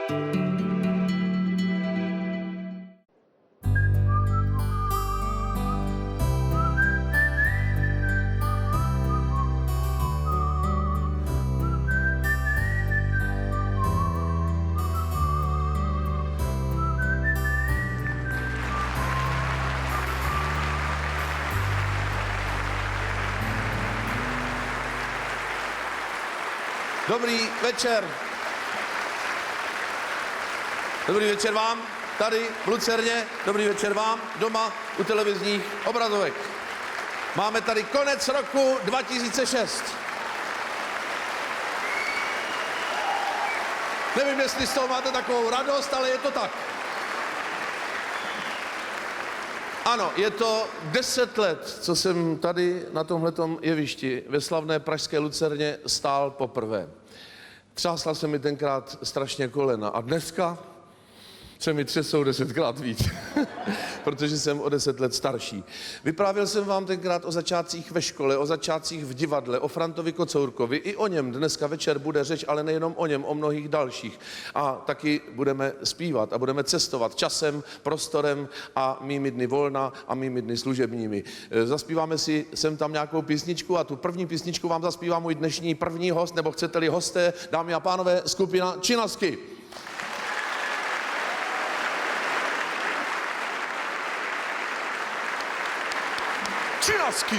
Dobrý večer. Dobrý večer vám tady v Lucerně, dobrý večer vám doma u televizních obrazovek. Máme tady konec roku 2006. Nevím, jestli z toho máte takovou radost, ale je to tak. Ano, je to 10 let, co jsem tady na tomhletom jevišti ve slavné pražské Lucerně stál poprvé. Třásla se mi tenkrát strašně kolena a dneska se mi třesou 10krát víc, protože jsem o 10 let starší. Vyprávěl jsem vám tenkrát o začátcích ve škole, o začátcích v divadle, o Frantovi Kocourkovi. I o něm dneska večer bude řeč, ale nejenom o něm, o mnohých dalších. A taky budeme zpívat a budeme cestovat časem, prostorem a mými dny volna a mými dny služebními. Zaspíváme si sem tam nějakou písničku a tu první písničku vám zaspívá můj dnešní první host, nebo chcete-li hosté, dámy a pánové, skupina Činasky. Činasky.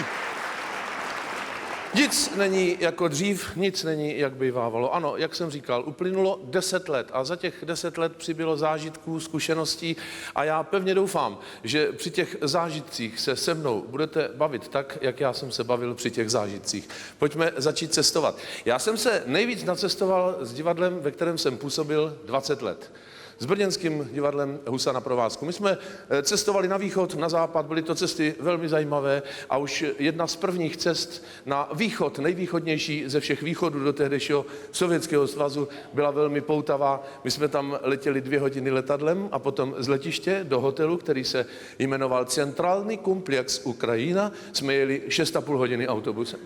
Nic není jako dřív, nic není, jak bývávalo. Ano, jak jsem říkal, uplynulo 10 let a za těch 10 let přibylo zážitků, zkušeností a já pevně doufám, že při těch zážitcích se se mnou budete bavit tak, jak já jsem se bavil při těch zážitcích. Pojďme začít cestovat. Já jsem se nejvíc nacestoval s divadlem, ve kterém jsem působil 20 let. S brněnským divadlem Husa na provázku. My jsme cestovali na východ, na západ, byly to cesty velmi zajímavé a už jedna z prvních cest na východ, nejvýchodnější ze všech východů do tehdejšího Sovětského svazu, byla velmi poutavá. My jsme tam letěli 2 hodiny letadlem a potom z letiště do hotelu, který se jmenoval Centrální komplex Ukrajina, jsme jeli 6,5 hodiny autobusem.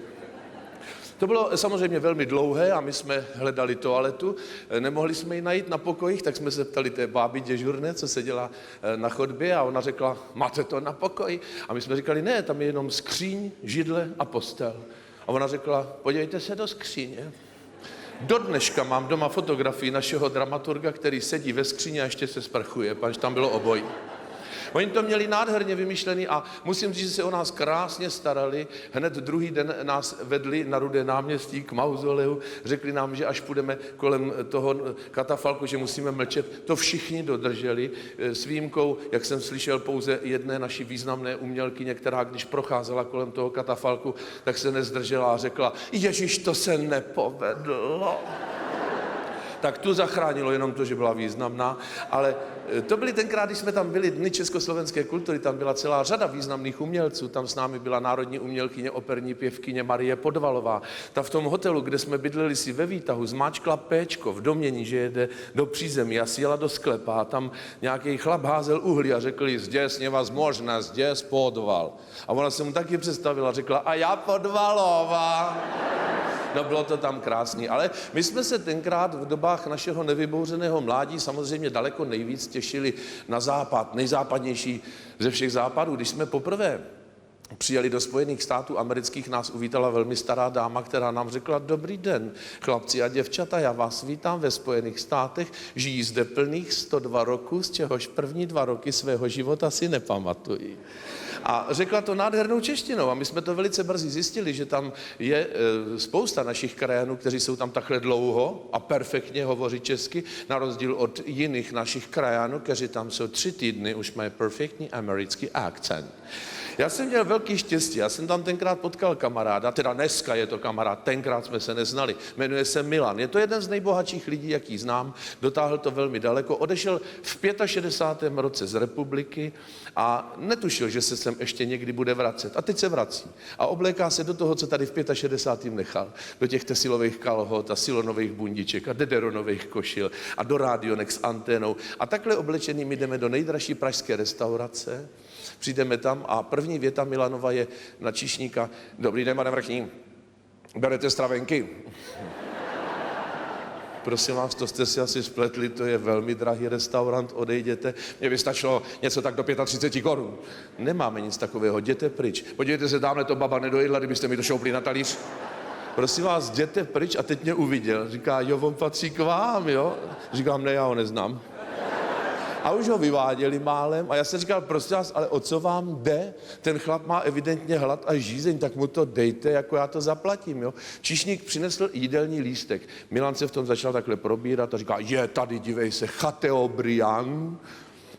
To bylo samozřejmě velmi dlouhé a my jsme hledali toaletu, nemohli jsme ji najít na pokojích, tak jsme se ptali té báby děžurné, co seděla na chodbě a ona řekla, máte to na pokoji? A my jsme říkali, ne, tam je jenom skříň, židle a postel. A ona řekla, podívejte se do skříně. Do dneška mám doma fotografii našeho dramaturga, který sedí ve skříni a ještě se sprchuje, protože tam bylo obojí. Oni to měli nádherně vymyšlený a musím říct, že se o nás krásně starali. Hned druhý den nás vedli na Rudé náměstí k mauzoleu. Řekli nám, že až půjdeme kolem toho katafalku, že musíme mlčet. To všichni dodrželi s výjimkou, jak jsem slyšel, pouze jedné naší významné umělkyně, která když procházela kolem toho katafalku, tak se nezdržela a řekla, Ježiš, to se nepovedlo. Tak tu zachránilo jenom to, že byla významná, ale to byly tenkrát, když jsme tam byli Dny československé kultury, tam byla celá řada významných umělců, tam s námi byla národní umělkyně, operní pěvkyně Marie Podvalová. Ta v tom hotelu, kde jsme bydleli si ve výtahu, zmáčkla péčko v domění, že jede do přízemí a sjela do sklepa a tam nějaký chlap házel uhlí a řekli, zděs nevazmožné, zděs Podval. A ona se mu taky představila a řekla, a já Podvalová. No bylo to tam krásný, ale my jsme se tenkrát v dobách našeho nevybouřeného mládí samozřejmě daleko nejvíc těšili na západ, nejzápadnější ze všech západů. Když jsme poprvé přijeli do Spojených států amerických, nás uvítala velmi stará dáma, která nám řekla, dobrý den, chlapci a děvčata, já vás vítám ve Spojených státech, žijí zde plných 102 roků, z čehož první 2 roky svého života si nepamatují. A řekla to nádhernou češtinou a my jsme to velice brzy zjistili, že tam je spousta našich krajanů, kteří jsou tam takhle dlouho a perfektně hovoří česky, na rozdíl od jiných našich krajanů, kteří tam jsou 3 týdny, už mají perfektní americký akcent. Já jsem měl velký štěstí, já jsem tam tenkrát potkal kamaráda, teda dneska je to kamarád, tenkrát jsme se neznali, jmenuje se Milan. Je to jeden z nejbohatších lidí, jaký znám, dotáhl to velmi daleko, odešel v 65. roce z republiky a netušil, že se sem ještě někdy bude vracet. A teď se vrací a obléká se do toho, co tady v 65. nechal, do těch tesilových kalhot a silonových bundiček a dederonových košil a do rádionek s anténou. A takhle oblečený my jdeme do nejdražší pražské restaurace, přijdeme tam a první věta Milanova je na číšníka, dobrý den, pane Vrchní, berete stravenky? Prosím vás, to jste si asi spletli, to je velmi drahý restaurant, odejděte. Mně by stačilo něco tak do 35 korun. Nemáme nic takového, jděte pryč. Podívejte se, tamhle to baba nedojedla, kdybyste mi to šoupli na talíř. Prosím vás, jděte pryč a teď mě uviděl. Říká, jo, on patří k vám, jo? Říkám, ne, já ho neznám. A už ho vyváděli málem a já jsem říkal, prosím vás, ale o co vám jde? Ten chlap má evidentně hlad a žízeň, tak mu to dejte, jako já to zaplatím, jo. Číšník přinesl jídelní lístek. Milan se v tom začal takhle probírat a říká, je tady, dívej se, Chateaubriand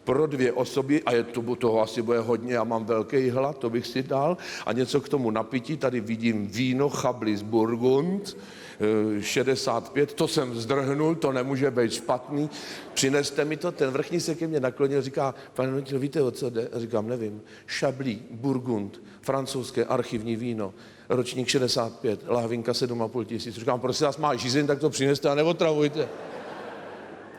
pro 2 osoby a toho asi bude hodně, já mám velký hlad, to bych si dal. A něco k tomu napití, tady vidím víno Chablis Burgund, 65, to jsem zdrhnul, to nemůže být špatný, přineste mi to. Ten vrchní se ke mně naklonil, říká, pane Nutil, víte, o co jde? A říkám, nevím. Chablis Burgund, francouzské archivní víno, ročník 65, lahvinka 7,5 tisíc. Říkám, prosím vás, má žízeň, tak to přineste a neotravujte.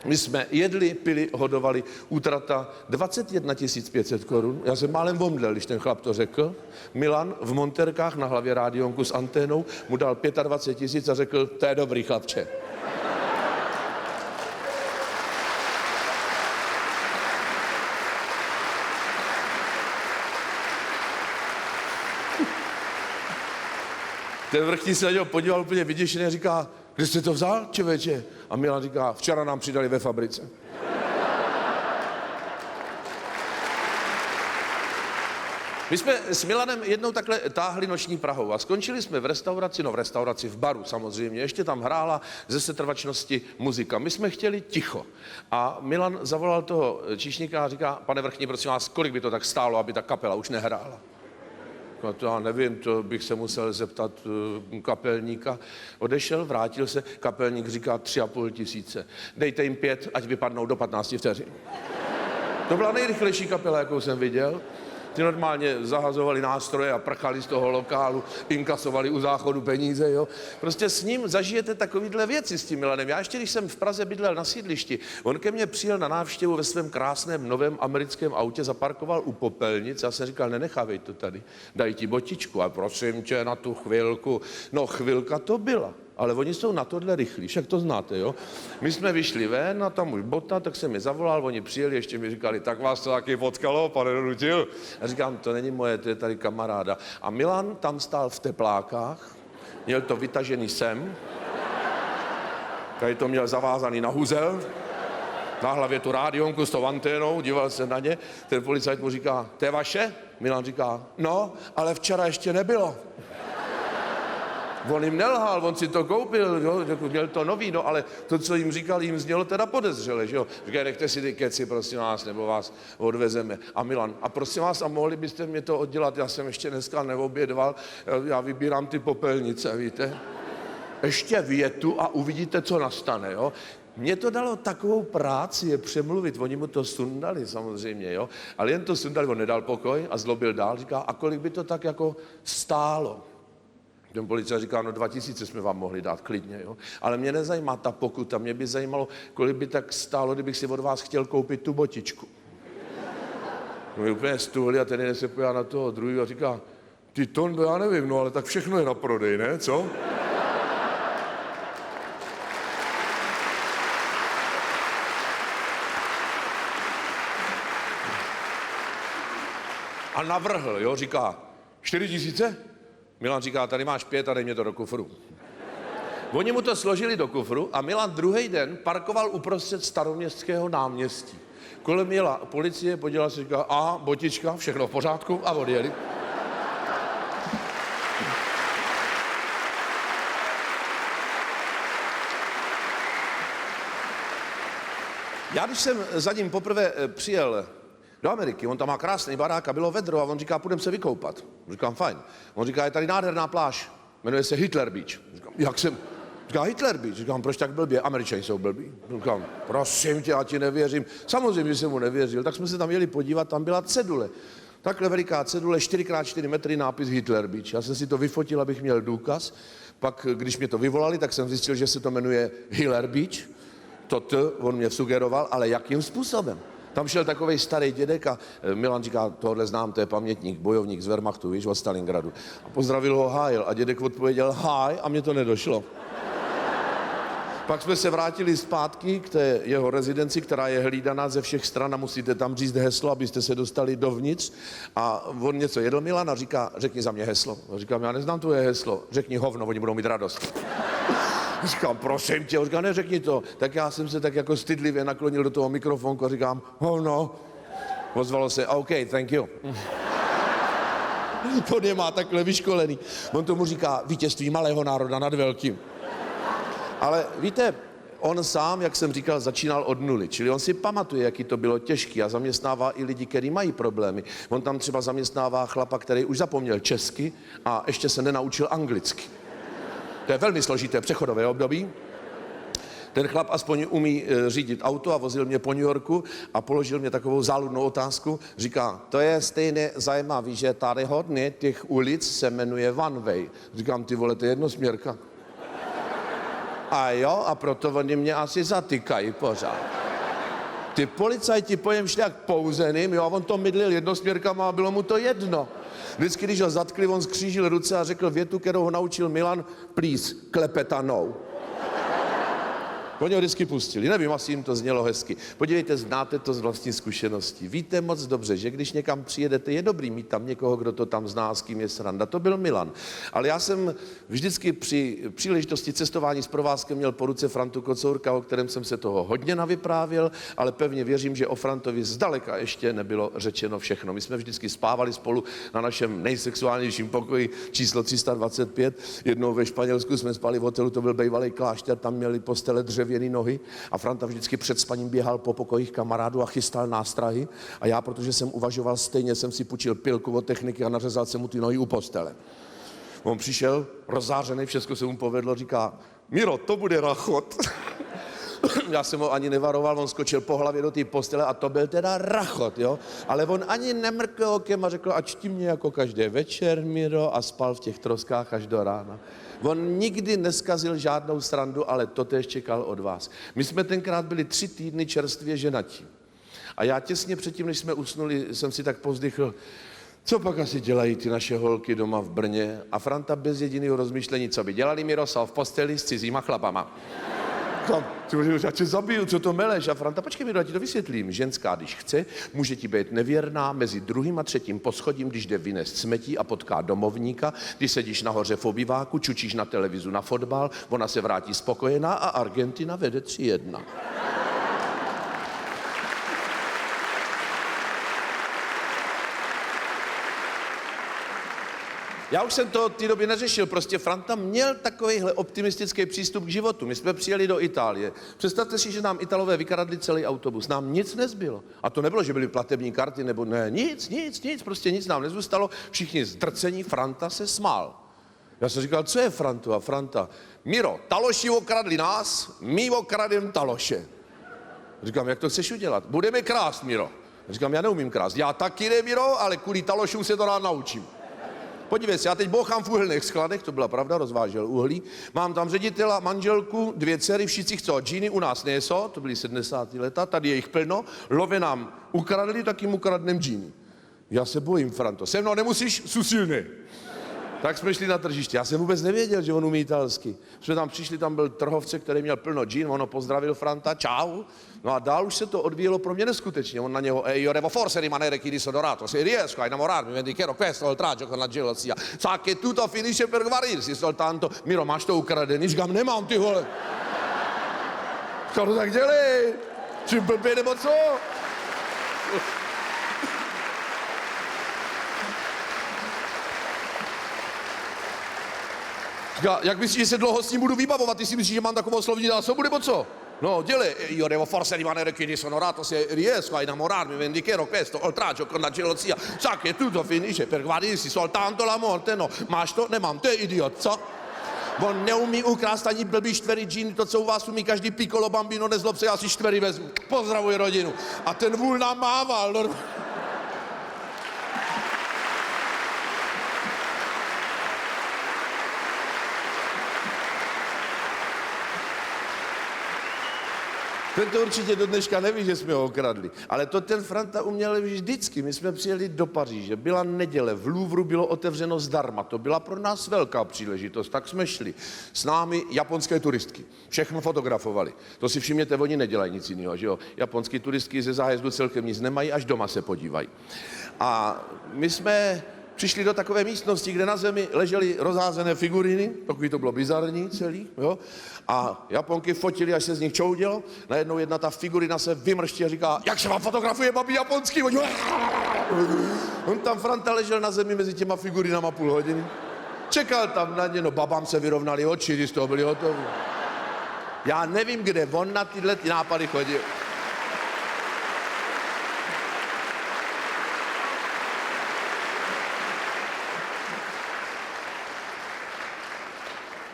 My jsme jedli, pili, hodovali, útrata 21 500 korun. Já jsem málem omdlel, když ten chlap to řekl. Milan v monterkách na hlavě rádionku s anténou mu dal 25 000 a řekl, to je dobrý chlapče. Ten vrchní se na něho podíval úplně vyděšený a říká, kde jste to vzal, člověče? A Milan říká, včera nám přidali ve fabrice. My jsme s Milanem jednou takhle táhli noční Prahou a skončili jsme v restauraci, v baru samozřejmě. Ještě tam hrála ze setrvačnosti muzika. My jsme chtěli ticho. A Milan zavolal toho číšníka a říká, pane vrchní, prosím vás, kolik by to tak stálo, aby ta kapela už nehrála? No to já nevím, to bych se musel zeptat kapelníka. Odešel, vrátil se, kapelník říká 3,5 tisíce. Dejte jim 5, ať vypadnou do 15 vteřin. To byla nejrychlejší kapela, jakou jsem viděl. Ty normálně zahazovali nástroje a prchali z toho lokálu, inkasovali u záchodu peníze, jo. Prostě s ním zažijete takovýhle věci s tím Milanem. Já ještě, když jsem v Praze bydlel na sídlišti, on ke mně přijel na návštěvu ve svém krásném novém americkém autě, zaparkoval u popelnic a já jsem říkal, nenechávej to tady, daj ti botičku a prosím tě na tu chvilku. No chvilka to byla. Ale oni jsou na tohle rychlí, však to znáte, jo? My jsme vyšli ven a tam už bota, tak jsem mi zavolal, oni přijeli, ještě mi říkali, tak vás to taky potkalo, pane Nutil. A říkám, to není moje, to je tady kamaráda. A Milan tam stál v teplákách, měl to vytažený sem, tady to měl zavázaný na huzel, na hlavě tu rádionku s tou anténou, díval se na ně, ten policajt mu říká, to je vaše? Milan říká, no, ale včera ještě nebylo. On jim nelhal, on si to koupil, jo, měl to nový, no ale to, co jim říkal, jim znělo teda podezřele, že jo. Říkají, nechte si ty keci, prosím vás, nebo vás odvezeme. A Milan, a prosím vás, a mohli byste mě to oddělat, já jsem ještě dneska neobědval, já vybírám ty popelnice, víte. Ještě větu a uvidíte, co nastane, jo. Mně to dalo takovou práci je přemluvit, oni mu to sundali samozřejmě, jo. Ale jen to sundali, on nedal pokoj a zlobil dál, říká, a kolik by to tak jako stálo? Ten policajt říká, no 2000 jsme vám mohli dát klidně, jo. Ale mě nezajímá ta pokuta, mě by zajímalo, kolik by tak stálo, kdybych si od vás chtěl koupit tu botičku. No je úplně stůhli a ten jeden se pojá na toho druhého a říká, ty Tondo, já nevím, no ale tak všechno je na prodej, ne, co? A navrhl, jo, říká, 4 000? Milan říká, tady máš 5 a dej mě to do kufru. Oni mu to složili do kufru a Milan druhý den parkoval uprostřed Staroměstského náměstí. Kolem jela policie, podívala se, říká, a botička, všechno v pořádku a odjeli. Já když jsem za ním poprvé přijel do Ameriky, on tam má krásný barák a bylo vedro a on říká, půjdem se vykoupat. Říkám, fajn. On říká, je tady nádherná pláž, jmenuje se Hitler Beach. Říkám, jak jsem? Říká, Hitler Beach. Říkám, proč tak blbě? Američani jsou blbí. Říkám, prosím tě, já ti nevěřím. Samozřejmě, že jsem mu nevěřil. Tak jsme se tam jeli podívat, tam byla cedule. Takhle veliká cedule, 4x4 metry, nápis Hitler Beach. Já jsem si to vyfotil, abych měl důkaz. Pak, když mě to vyvolali, tak jsem zjistil, že se to jmenuje Hiller Beach. On mě sugeroval, ale jakým způsobem? Tam šel takovej starý dědek a Milan říká, tohle znám, to je pamětník, bojovník z Wehrmachtu, víš, od Stalingradu. A pozdravil ho, hájil a dědek odpověděl, háj, a mě to nedošlo. Pak jsme se vrátili zpátky k té jeho rezidenci, která je hlídaná ze všech stran a musíte tam říct heslo, abyste se dostali dovnitř. A on něco jedl Milan a říká, řekni za mě heslo. A říkám, já neznám tvoje heslo, řekni hovno, oni budou mít radost. Říkám, prosím tě, říkám, neřekni to. Tak já jsem se tak jako stydlivě naklonil do toho mikrofonku a říkám, hovno. Ozvalo se, OK, thank you. On je má takhle vyškolený. On tomu říká vítězství malého národa nad velkým. Ale víte, on sám, jak jsem říkal, začínal od nuly, čili on si pamatuje, jaký to bylo těžký a zaměstnává i lidi, kteří mají problémy. On tam třeba zaměstnává chlapa, který už zapomněl česky a ještě se nenaučil anglicky. To je velmi složité přechodové období. Ten chlap aspoň umí řídit auto a vozil mě po New Yorku a položil mě takovou záludnou otázku. Říká, to je stejně zajímavý, že tady hodně těch ulic se jmenuje One Way. Říkám, ty vole, to je jednosměrka. A jo, a proto oni mě asi zatýkají pořád. Ty policajti po něm šli jak pouzeným, jo, a on to mydlil jednosměrkama a bylo mu to jedno. Vždycky, když ho zatkli, on skřížil ruce a řekl větu, kterou ho naučil Milan, please, klepetanou. Oni ho vždycky pustili, nevím, asi jim to znělo hezky. Podívejte, znáte to z vlastní zkušeností. Víte moc dobře, že když někam přijedete, je dobrý mít tam někoho, kdo to tam zná, s kým je sranda. To byl Milan. Ale já jsem vždycky při příležitosti cestování s provázkem měl po ruce Frantu Kocourka, o kterém jsem se toho hodně navyprávěl, ale pevně věřím, že o Frantovi zdaleka ještě nebylo řečeno všechno. My jsme vždycky spávali spolu na našem nejsexuálnějším pokoji číslo 325. Jednou ve Španělsku jsme spali v hotelu, to byl bývalý klášter, tam měli postele dřevěný nohy a Franta vždycky před spaním běhal po pokojích kamarádů a chystal nástrahy a já, protože jsem uvažoval stejně, jsem si půjčil pilku od techniky a nařezal jsem mu ty nohy u postele. On přišel, rozzářený, všechno se mu povedlo, říká, Miro, to bude rachot. Já jsem ho ani nevaroval, on skočil po hlavě do té postele a to byl teda rachot, jo. Ale on ani nemrkl okem a řekl, ať ti mě jako každý večer, Miro, a spal v těch troskách až do rána. On nikdy neskazil žádnou srandu, ale to též čekal od vás. My jsme tenkrát byli 3 týdny čerstvě ženatí. A já těsně předtím, než jsme usnuli, jsem si tak povzdychl, co pak asi dělají ty naše holky doma v Brně? A Franta bez jediného rozmýšlení, co by dělali, Miroslav, v posteli s cizíma chlapama. Já tě zabiju, co to meleš? A Franta, počkej mi, já ti to vysvětlím. Ženská, když chce, může ti být nevěrná mezi 2. a 3. poschodím, když jde vynést smetí a potká domovníka, když sedíš nahoře v obýváku, čučíš na televizu na fotbal, ona se vrátí spokojená a Argentina vede 3-1. Já už jsem to v té době neřešil, prostě Franta měl takovýhle optimistický přístup k životu. My jsme přijeli do Itálie. Představte si, že nám Italové vykradli celý autobus. Nám nic nezbylo. A to nebylo, že byly platební karty, nebo ne, nic, prostě nic nám nezůstalo. Všichni zdrcení, Franta se smál. Já jsem říkal, co je Frantu? A Franta, Miro, taloši okradli nás, my okradem taloše. Říkám, jak to chceš udělat? Budeme krást, Miro. Říkám, já neumím krást. Já taky ne, Miro, ale kvůli talošům se to rád naučím. Podívej se, já teď bouchám v uhelných skladech, to byla pravda, rozvážel uhlí. Mám tam ředitela, manželku, 2 dcery, všichni chcou džíny, u nás nejsou, to byly 70. leta, tady je jich plno, love nám ukradli, tak jim ukradnem džíny. Já se bojím, Franto, se mnou nemusíš, jsou silný. Tak jsme šli na tržiště, já jsem vůbec nevěděl, že on umí italsky. Jsme tam přišli, tam byl trhovce, který měl plno džín, ono pozdravil Franta, čau. No a dál už se to odvíjelo pro mě neskutečně. On na něho, io devo forse rimanere chi disonorato, se riesco a innamorarmi, vendicherò questo oltraggio con la gelosia. Sa che tutto finisce per guarirsi, soltanto, Miro, máš to ukradený? Říkám, nemám, ty vole. Co to tak dělej? Či blbě nebo co? Říká, jak myslíš, že se dlouho s ním budu vybavovat? Ty si myslíš, že mám takovou slovní zásobu, nebo co? No, dělej, io devo forse rimanere qui disonorato se riesco a innamorarmi, vendicherò questo oltraggio con la gelosia. Sa che tutto finisce per guarirsi, soltanto la morte, no. Máš to? Nemám, to je idiot, co? On neumí ukrást ani blbý 4 džíny, to, co u vás umí každý piccolo bambino, nezlob se, já si 4 vezmu. Pozdravuj rodinu. A ten vůl nám mával, normálně. Ten to určitě do dneška neví, že jsme ho okradli. Ale to ten Franta uměl vždycky. My jsme přijeli do Paříže, byla neděle, v Louvru bylo otevřeno zdarma. To byla pro nás velká příležitost, tak jsme šli. S námi japonské turistky. Všechno fotografovali. To si všimněte, oni nedělají nic jiného, že jo? Japonský turistky ze zájezdu celkem nic nemají, až doma se podívají. A my jsme přišli do takové místnosti, kde na zemi ležely rozházené figuriny, takový to bylo bizarní celý, jo? A Japonky fotili, až se z nich čoudělo. Najednou jedna ta figurina se vymrští a říká, jak se vám fotografuje babi japonský? On tam Franta ležel na zemi mezi těma figurinama půl hodiny. Čekal tam na ně, no babám se vyrovnali oči, když z toho byli hotoví. Já nevím, kde on na tyhle nápady chodil.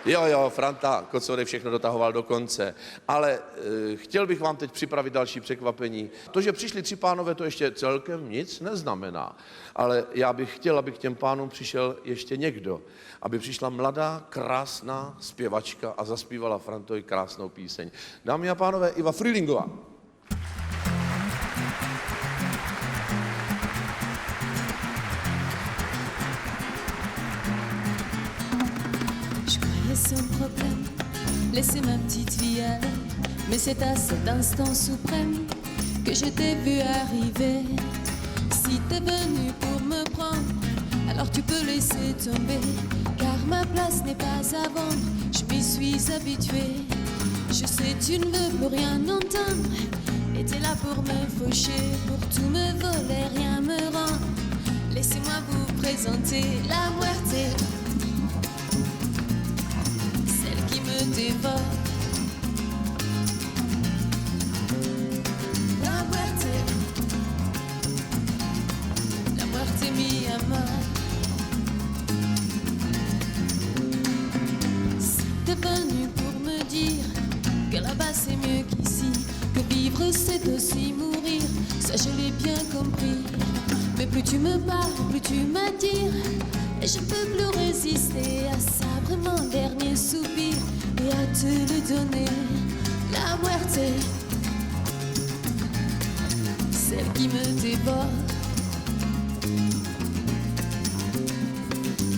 Jo, Franta Kocourek všechno dotahoval do konce, ale chtěl bych vám teď připravit další překvapení. To, že přišli 3 pánové, to ještě celkem nic neznamená, ale já bych chtěl, aby k těm pánům přišel ještě někdo, aby přišla mladá, krásná zpěvačka a zaspívala Frantovi krásnou píseň. Dámy a pánové, Iva Frühlingová. Sans problème, laissez ma petite vie aller. Mais c'est à cet instant suprême que je t'ai vu arriver. Si t'es venu pour me prendre, alors tu peux laisser tomber. Car ma place n'est pas à vendre, je m'y suis habituée. Je sais tu ne veux plus rien entendre, et t'es là pour me faucher, pour tout me voler, rien me rend. Laissez-moi vous présenter la muerte. Dévore. La muerte mi amor. Si t'es venu pour me dire que là-bas c'est mieux qu'ici, que vivre c'est aussi mourir, ça je l'ai bien compris. Mais plus tu me parles, plus tu m'attires, et je peux plus résister à ça, vraiment dernier soupir. Et à te le donner, la muerte, celle qui me dévore.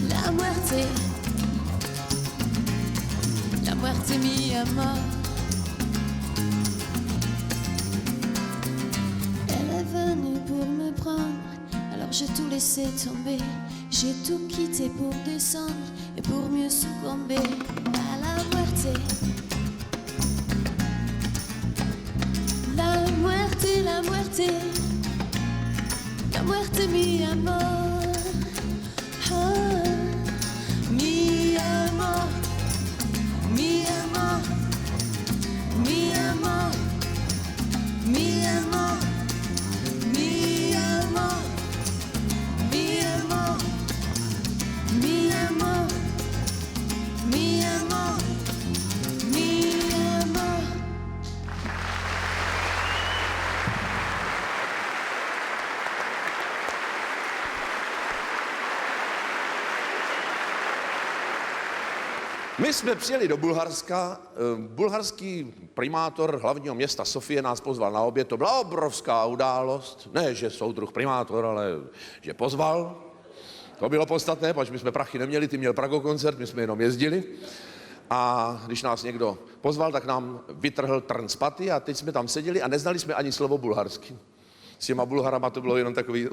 La muerte mi amor. Elle est venue pour me prendre, alors j'ai tout laissé tomber. J'ai tout quitté pour descendre et pour mieux succomber à la muerte. La muerte, la muerte, la muerte mi amor. Oh, mi amor, mi amor, mi amor, mi amor, mi amor, mi amor. Mi amor, mi amor, mi amor. My jsme přijeli do Bulharska, bulharský primátor hlavního města Sofie nás pozval na oběd, to byla obrovská událost, ne, že soudruh primátor, ale že pozval. To bylo podstatné, protože my jsme prachy neměli, ty měl Prago koncert, my jsme jenom jezdili. A když nás někdo pozval, tak nám vytrhl trn z paty a teď jsme tam seděli a neznali jsme ani slovo bulharsky. S těma Bulharama to bylo jenom takový...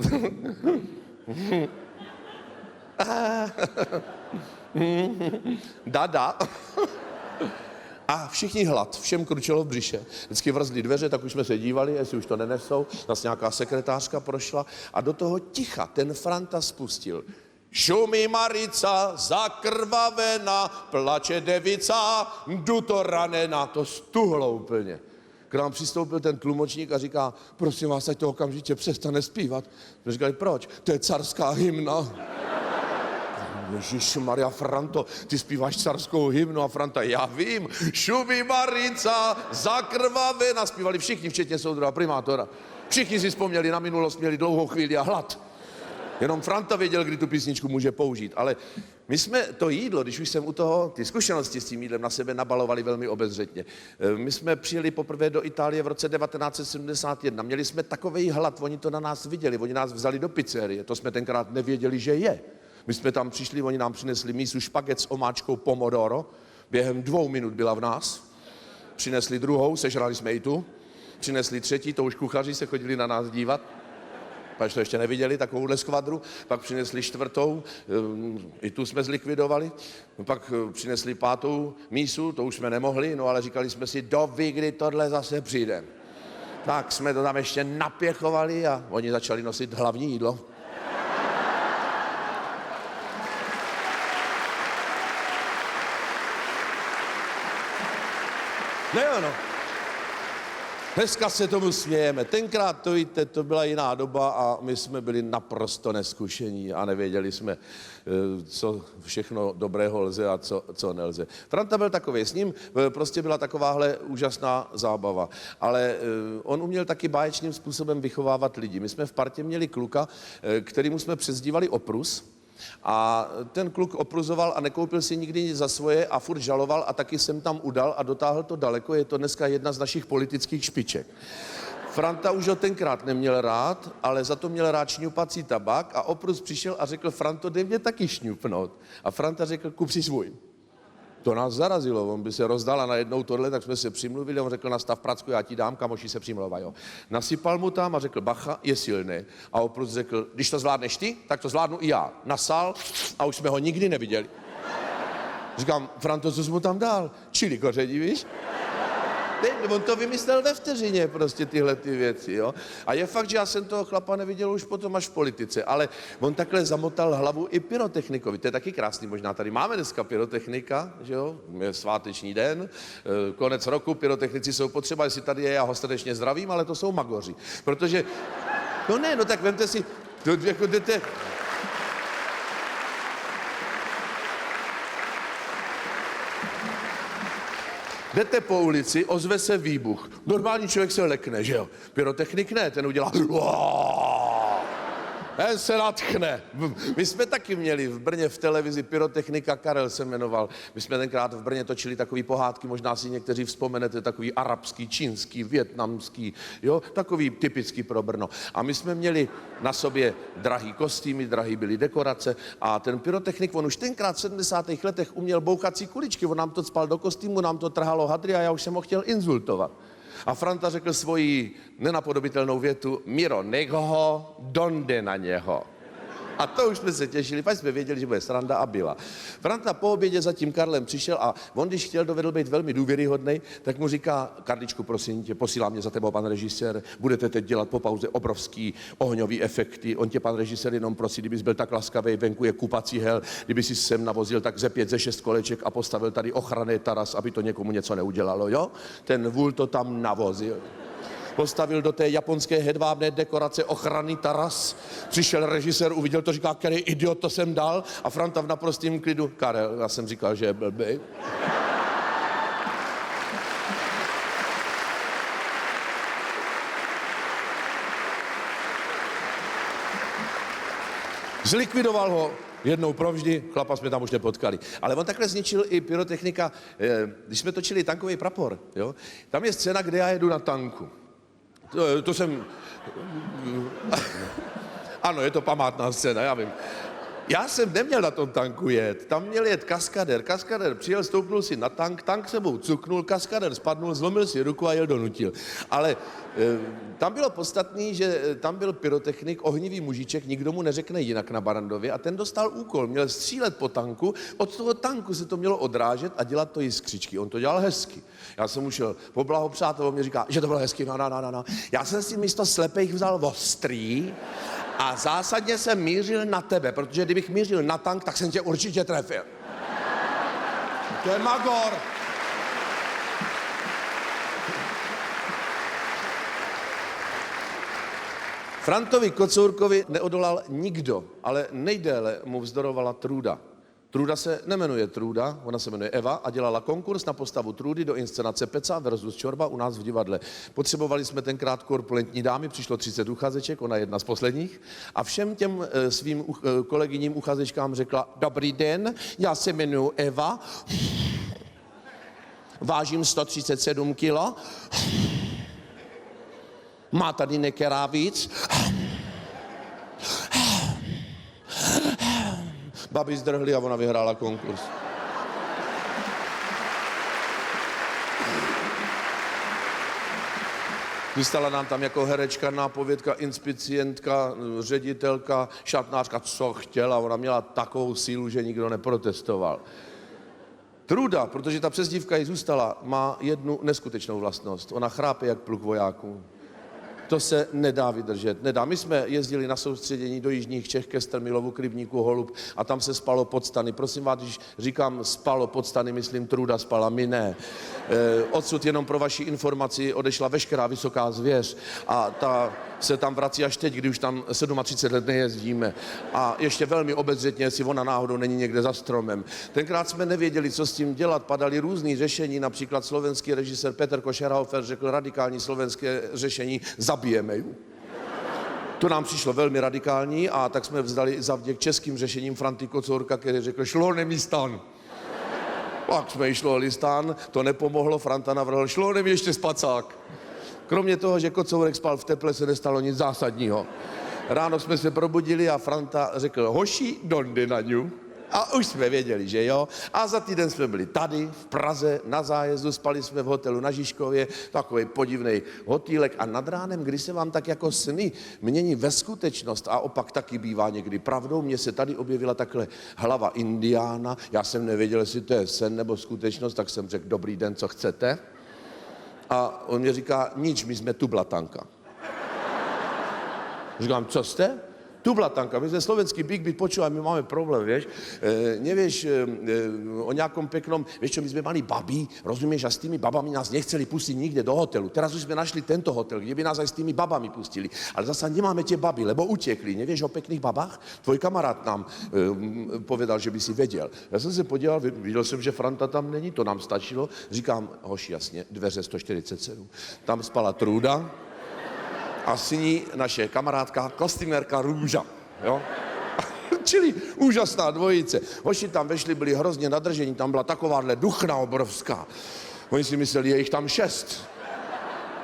Dada. A všichni hlad, všem kručelo v břiše. Vždycky vrzly dveře, tak už jsme se dívali, jestli už to nenesou. Zase nějaká sekretářka prošla a do toho ticha ten Franta spustil. Šumí Marica, zakrvavena, plače devica, duto ranena. To stuhlo úplně. K nám přistoupil ten tlumočník a říká, prosím vás, ať to okamžitě přestane zpívat. My říkali, proč? To je carská hymna. Ježišmarja, Franto, ty zpíváš carskou hymnu a Franta, já vím, šumí Marica, zakrvavena, zpívali všichni, včetně soudruha primátora. Všichni si vzpomněli na minulost, měli dlouhou chvíli a hlad. Jenom Franta věděl, kdy tu písničku může použít, ale my jsme to jídlo, když už jsem u toho, ty zkušenosti s tím jídlem na sebe nabalovali velmi obezřetně. My jsme přijeli poprvé do Itálie v roce 1971, měli jsme takovej hlad, oni to na nás viděli, oni nás vzali do pizzerie, to jsme tenkrát nevěděli, že je. My jsme tam přišli, oni nám přinesli mísu špaget s omáčkou pomodoro, během 2 minut byla v nás, přinesli druhou, sežrali jsme i tu, přinesli třetí, to už kuchaři se chodili na nás dívat, pak to ještě neviděli, takovouhle skvadru, pak přinesli 4., i tu jsme zlikvidovali, pak přinesli 5. mísu, to už jsme nemohli, no ale říkali jsme si, doví, kdy tohle zase přijde. Tak jsme to tam ještě napěchovali a oni začali nosit hlavní jídlo. No. Dneska se tomu smějeme. Tenkrát to víte, to byla jiná doba a my jsme byli naprosto neskušení a nevěděli jsme, co všechno dobrého lze a co nelze. Franta byl takový, s ním prostě byla takováhle úžasná zábava, ale on uměl taky báječným způsobem vychovávat lidi. My jsme v partě měli kluka, kterýmu jsme přezdívali Oprus. A ten kluk opruzoval a nekoupil si nikdy nic za svoje a furt žaloval a taky jsem tam udal a dotáhl to daleko. Je to dneska jedna z našich politických špiček. Franta už ho tenkrát neměl rád, ale za to měl rád šňupací tabák a Oprus přišel a řekl, Franto, dej mě taky šňupnout. A Franta řekl, kup si svůj. To nás zarazilo, on by se rozdal a najednou tohle, tak jsme se přimluvili, on řekl, nastav pracku, já ti dám, kamoši se přimlouvají. Nasypal mu tam a řekl, bacha, je silný. A Oprus řekl, když to zvládneš ty, tak to zvládnu i já. Nasál a už jsme ho nikdy neviděli. Říkám, Franto, co jsi mu tam dal? Čili koření, víš? On to vymyslel ve vteřině, prostě tyhle ty věci, jo. A je fakt, že já jsem toho chlapa neviděl už potom až v politice, ale on takhle zamotal hlavu i pyrotechnikovi, to je taky krásný, možná tady máme dneska pyrotechnika, že jo, je sváteční den, konec roku, pyrotechnici jsou potřeba, jestli tady je, já ho srdečně zdravím, ale to jsou magoři, protože, no tak vemte si, to jako jdete... Jdete po ulici, ozve se výbuch. Normální člověk se lekne, že jo? Pyrotechnik ne, ten udělá... Ten se nadchne. My jsme taky měli v Brně v televizi pyrotechnika, Karel se jmenoval. My jsme tenkrát v Brně točili takový pohádky, možná si někteří vzpomenete, takový arabský, čínský, vietnamský, jo? Takový typický pro Brno. A my jsme měli na sobě drahý kostýmy, drahý byly dekorace a ten pyrotechnik, on už tenkrát v 70. letech uměl bouchací kuličky, on nám to cpal do kostýmu, nám to trhalo hadry a já už jsem ho chtěl insultovat. A Franta řekl svoji nenapodobitelnou větu, Miro, nech ho, donde na něho. A to už jsme se těšili, pak jsme věděli, že bude sranda a byla. Franta po obědě za tím Karlem přišel a on, když chtěl, dovedl být velmi důvěryhodnej, tak mu říká, Karličku, prosím tě, posílá mě za tebou pan režisér, budete teď dělat po pauze obrovský ohňový efekty, on tě pan režisér jenom prosí, kdybys byl tak laskavý, venku je kupací hel, kdyby si sem navozil tak ze 5, ze 6 koleček a postavil tady ochranný taras, aby to někomu něco neudělalo, jo? Ten vůl to tam navozil. Postavil do té japonské hedvábné dekorace ochranný taras. Přišel režisér, uviděl to, říká, který idiot to jsem dal. A Franta v naprostém klidu, Karel, já jsem říkal, že je blbej. Zlikvidoval ho jednou provždy, chlapa jsme tam už nepotkali. Ale on takhle zničil i pyrotechnika, když jsme točili Tankový prapor, jo? Tam je scéna, kde já jedu na tanku. To jsem... Ano, je to památná scéna, já vím. Já jsem neměl na tom tanku jet, tam měl jet kaskadér. Kaskadér přijel, stoupnul si na tank, tank sebou cuknul, kaskadér spadnul, zlomil si ruku a jel donutil. Ale tam bylo podstatný, že tam byl pyrotechnik, ohnivý mužiček, nikdo mu neřekne jinak na Barandově a ten dostal úkol, měl střílet po tanku, od toho tanku se to mělo odrážet a dělat to jiskřičky. On to dělal hezky. Já jsem mu šel poblahopřát a on mě říká, že to bylo hezky, no. Já jsem si místo slepejch vzal ostrý a zásadně jsem mířil na tebe, protože kdybych mířil na tank, tak jsem tě určitě trefil. To je magor. Frantovi Kocourkovi neodolal nikdo, ale nejdéle mu vzdorovala trůda. Trůda se nemenuje Trůda, ona se jmenuje Eva a dělala konkurs na postavu Trůdy do inscenace Peca versus Čorba u nás v divadle. Potřebovali jsme tenkrát korpulentní dámy, přišlo 30 uchazeček, ona jedna z posledních a všem těm svým kolegyním uchazečkám řekla: Dobrý den, já se jmenuji Eva, vážím 137 kilo, má tady nekerá víc. Babi zdrhli a ona vyhrála konkurs. Vystala nám tam jako herečka, nápovědka, inspicientka, ředitelka, šatnářka, co chtěla. Ona měla takovou sílu, že nikdo neprotestoval. Trůda, protože ta přezdívka jí zůstala, má jednu neskutečnou vlastnost. Ona chrápe jak pluk vojáků. To se nedá vydržet, nedá. My jsme jezdili na soustředění do jižních Čech ke Strmilovu, k rybníku Holub a tam se spalo pod stany. Prosím vás, když říkám spalo pod stany, myslím Trůda spala, my ne. Odsud jenom pro vaši informaci odešla veškerá vysoká zvěř a ta se tam vrací až teď, když už tam 37 let nejezdíme. A ještě velmi obezřetně, jestli ona náhodou není někde za stromem. Tenkrát jsme nevěděli, co s tím dělat, padaly různý řešení, například slovenský režisér Petr Košerhofer řekl radikální slovenské řešení: zabijeme ju. To nám přišlo velmi radikální a tak jsme vzdali zavděk českým řešením Franty Kocourka, který řekl: šlo nemí stan. Pak jsme jí šlohli stan, to nepomohlo, Franta navrhl: šlo nemí ještě spacák. Kromě toho, že Kocourek spal v teple, se nestalo nic zásadního. Ráno jsme se probudili a Franta řekl: hoši, donde na ňu? A už jsme věděli, že jo. A za týden jsme byli tady v Praze na zájezdu, spali jsme v hotelu na Žižkově, takový podivný hotýlek a nad ránem, kdy se vám tak jako sny mění ve skutečnost a opak taky bývá někdy pravdou, mně se tady objevila takhle hlava indiána, já jsem nevěděl, jestli to je sen nebo skutečnost, tak jsem řekl: dobrý den, co chcete? A on mě říká: nič, my jsme tublatanka. Říkám: co jste? Tublatanka, my jsme slovenský Big Beat, počúvaj, my máme problém, vieš, nevieš o nejakom peknom, vieš čo, my sme mali babí, rozumieš, a s tými babami nás nechceli pustiť nikde do hotelu. Teraz už sme našli tento hotel, kde by nás aj s tými babami pustili, ale zasa nemáme tie baby, lebo utekli, nevieš o pekných babách? Tvoj kamarád nám povedal, že by si vedel. Já jsem se podíval, viděl jsem, že Franta tam není, to nám stačilo, říkám: hoši, jasně, dveře 147, tam spala Trůda, a s ní naše kamarádka, kostýmérka Růža, jo? Čili úžasná dvojice. Hoši tam vešli, byli hrozně nadržení, tam byla takováhle duchna obrovská. Oni si mysleli, je jich tam 6.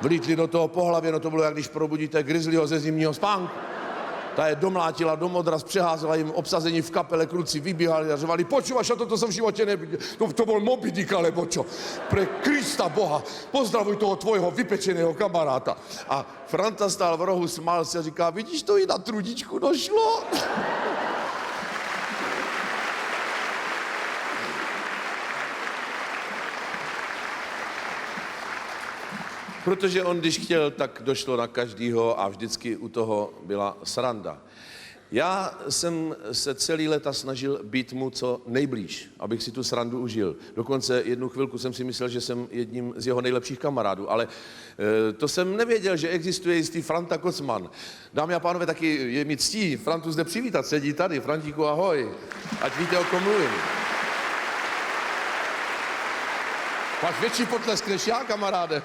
Vlítli do toho po hlavě, no to bylo, jak když probudíte grizzlyho ze zimního spánku. Ta je domlátila do modraz, přeházela jim obsazení v kapele, kluci vybíhali a řvali: počúvaš, a toto jsem v životě neviděl. To byl Moby Dick, alebo čo? Pre Krista Boha, pozdravuj toho tvojho vypečeného kamaráta. A Franta stál v rohu, smál se a říká: vidíš, to i na Trudičku došlo. Protože on, když chtěl, tak došlo na každýho a vždycky u toho byla sranda. Já jsem se celý léta snažil být mu co nejblíž, abych si tu srandu užil. Dokonce jednu chvilku jsem si myslel, že jsem jedním z jeho nejlepších kamarádů, ale to jsem nevěděl, že existuje jistý Franta Kocman. Dámy a pánové, taky je mi ctí Frantu zde přivítat, sedí tady. Frantíku, ahoj, ať víte, o kom mluvím. Máš větší potlesk než já, kamaráde.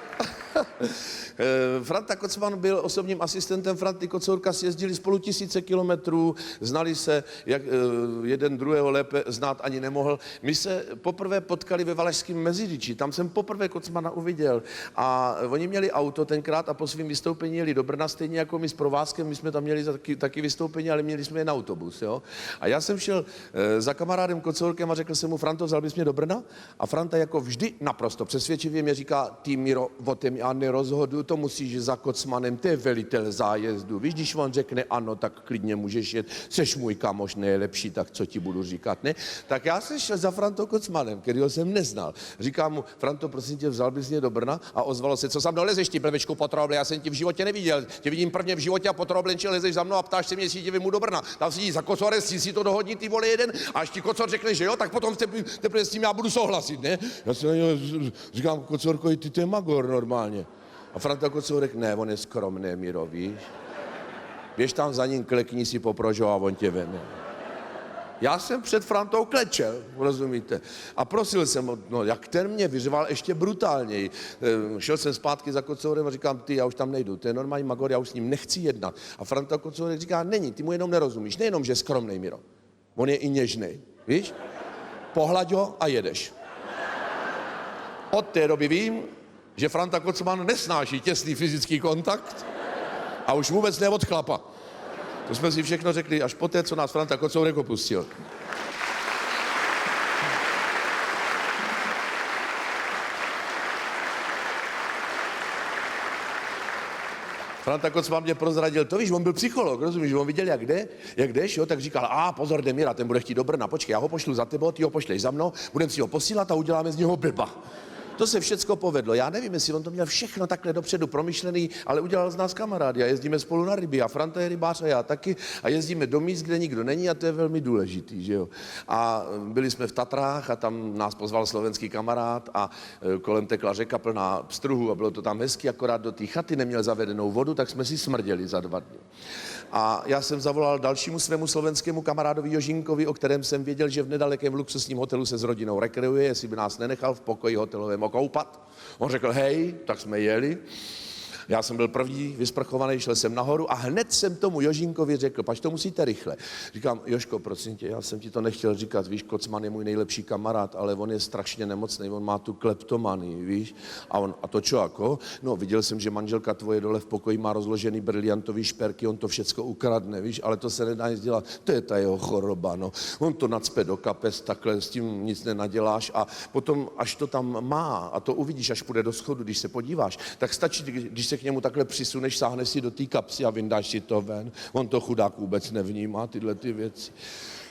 Franta Kocman byl osobním asistentem Franty Kocourka, sjezdili spolu 1000 kilometrů, znali se, jak jeden druhého lépe znát ani nemohl. My se poprvé potkali ve Valašském Meziříčí, tam jsem poprvé Kocmana uviděl a oni měli auto tenkrát a po svým vystoupení jeli do Brna, stejně jako my s provázkem, my jsme tam měli taky vystoupení, ale měli jsme jen autobus, jo. A já jsem šel za kamarádem Kocourkem a řekl jsem mu: Franto, vzal bys mě do Brna? A Franta jako vždy naprosto přesvědčivě mě říká: ty, Miro, o tom já nerozhodu, to musíš za Kocmanem, to je velitel zájezdu. Víš, když on řekne ano, tak klidně můžeš jet, seš můj kamoš nejlepší, tak co ti budu říkat, ne? Tak já jsem šel za Frantou Kocmanem, kterýho jsem neznal. Říkám mu: Franto, prosím tě, vzal bys mě do Brna? A ozvalo se: co sam dolezeš, ty blbečku potroble, já jsem ti v životě neviděl, tě vidím prvně v životě a potroubenče lezeš za mnou a ptáš se mě, jestli tě vymu do Brna. Tam si za Kocorem, si to dohodni, ty vole, jeden, a až ti Kocor řekne, že jo, tak potom teprve s tím já budu souhlasit, ne? Já si říkám: Kocorko, ty to je magor normálně. A Franta Kocourek: ne, on je skromný, Miro, víš? Běž tam za ním, klekni si po prožo a on tě veme. Já jsem před Frantou klečel, rozumíte? A prosil jsem, no jak ten mě vyřval ještě brutálněji. Šel jsem zpátky za Kocourem a říkám, ty, já už tam nejdu, to je normální magor, já už s ním nechci jednat. A Franta Kocourek říká, není, ty mu jenom nerozumíš, nejenom, že je skromnej, Miro. On je i něžnej, víš? Pohlaď ho a jedeš. Od té doby vím, že Franta Kocman nesnáší těsný fyzický kontakt a už vůbec ne od chlapa. To jsme si všechno řekli až poté, co nás Franta Kocourek opustil. Franta Kocman mě prozradil, to víš, on byl psycholog, rozumíš, on viděl, jak jdeš, jo, tak říkal, pozor, jde Mira, ten bude chtít do Brna, počkej, já ho pošlu za tebou, ty ho pošleš za mnou, budeme si ho posílat a uděláme z něho blba. To se všecko povedlo. Já nevím, jestli on to měl všechno takhle dopředu promyšlený, ale udělal z nás kamarády a jezdíme spolu na ryby a Franta je rybář a já taky a jezdíme do míst, kde nikdo není a to je velmi důležitý, že jo. A byli jsme v Tatrách a tam nás pozval slovenský kamarád a kolem tekla řeka plná pstruhů a bylo to tam hezky, akorát do té chaty neměl zavedenou vodu, tak jsme si smrděli za 2 dny. A já jsem zavolal dalšímu svému slovenskému kamarádovi Jožinkovi, o kterém jsem věděl, že v nedalekém luxusním hotelu se s rodinou rekreuje, jestli by nás nenechal v pokoji hotelovém okoupat. On řekl, hej, tak jsme jeli. Já jsem byl první vysprchovaný, šel jsem nahoru a hned jsem tomu Jožinkovi řekl, pač to musíte rychle. Říkám, Jožko, prosím tě, já jsem ti to nechtěl říkat, víš, Kocman je můj nejlepší kamarád, ale on je strašně nemocný, on má tu kleptomanii, víš. A on, a to čo jako? No, viděl jsem, že manželka tvoje dole v pokoji má rozložený briliantový šperky, on to všecko ukradne, víš, ale to se nedá nic dělat, to je ta jeho choroba, no. On to nacpe do kapes, takhle s tím nic nenaděláš a potom, až to tam má a to uvidíš, až půjde do schodu, když se podíváš, tak stačí, když se k němu takhle přisuneš, sáhneš si do té kapsy a vyndáš si to ven. On to chudák vůbec nevnímá, tyhle ty věci.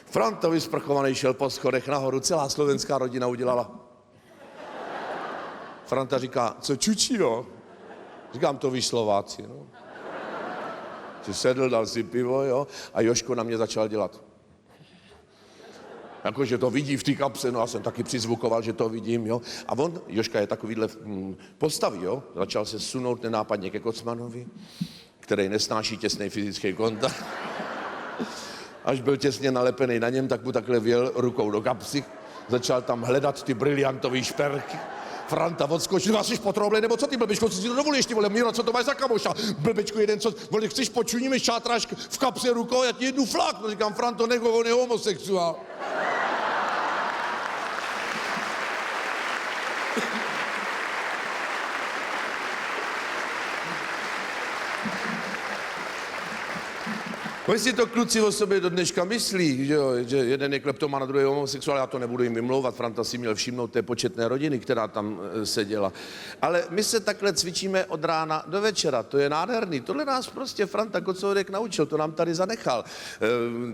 Franta vysprchovaný šel po schodech nahoru, celá slovenská rodina udělala. Franta říká, co čučí, no? Říkám, to víš Slováci, no. Si sedl, dal si pivo, jo, a Jožko na mě začal dělat. Jakože to vidí v té kapse, no já jsem taky přizvukoval, že to vidím, jo. A on, Jožka je takovýhle postavy, jo. Začal se sunout nenápadně ke Kocmanovi, který nesnáší těsný fyzický kontakt. Až byl těsně nalepený na něm, tak mu takhle vjel rukou do kapsy. Začal tam hledat ty briliantový šperky. Franta odskočil, vás jsi potroublej, nebo co ty blbečko, co si to dovolíš, ty vole, Miro, co to máš za kamoša? Blbečku jeden, co, vole, chceš počuníme šátráš v kapse rukou, já ti jednu flak, no říkám, Franto, neho, on je homosexuál. Oni si to kluci o sobě do dneška myslí, že, jo, že jeden je kleptoman a druhý je homosexuál, já to nebudu jim vymlouvat, Franta si měl všimnout té početné rodiny, která tam seděla. Ale my se takhle cvičíme od rána do večera, to je nádherný. Tohle nás prostě Franta Kocourek naučil, to nám tady zanechal.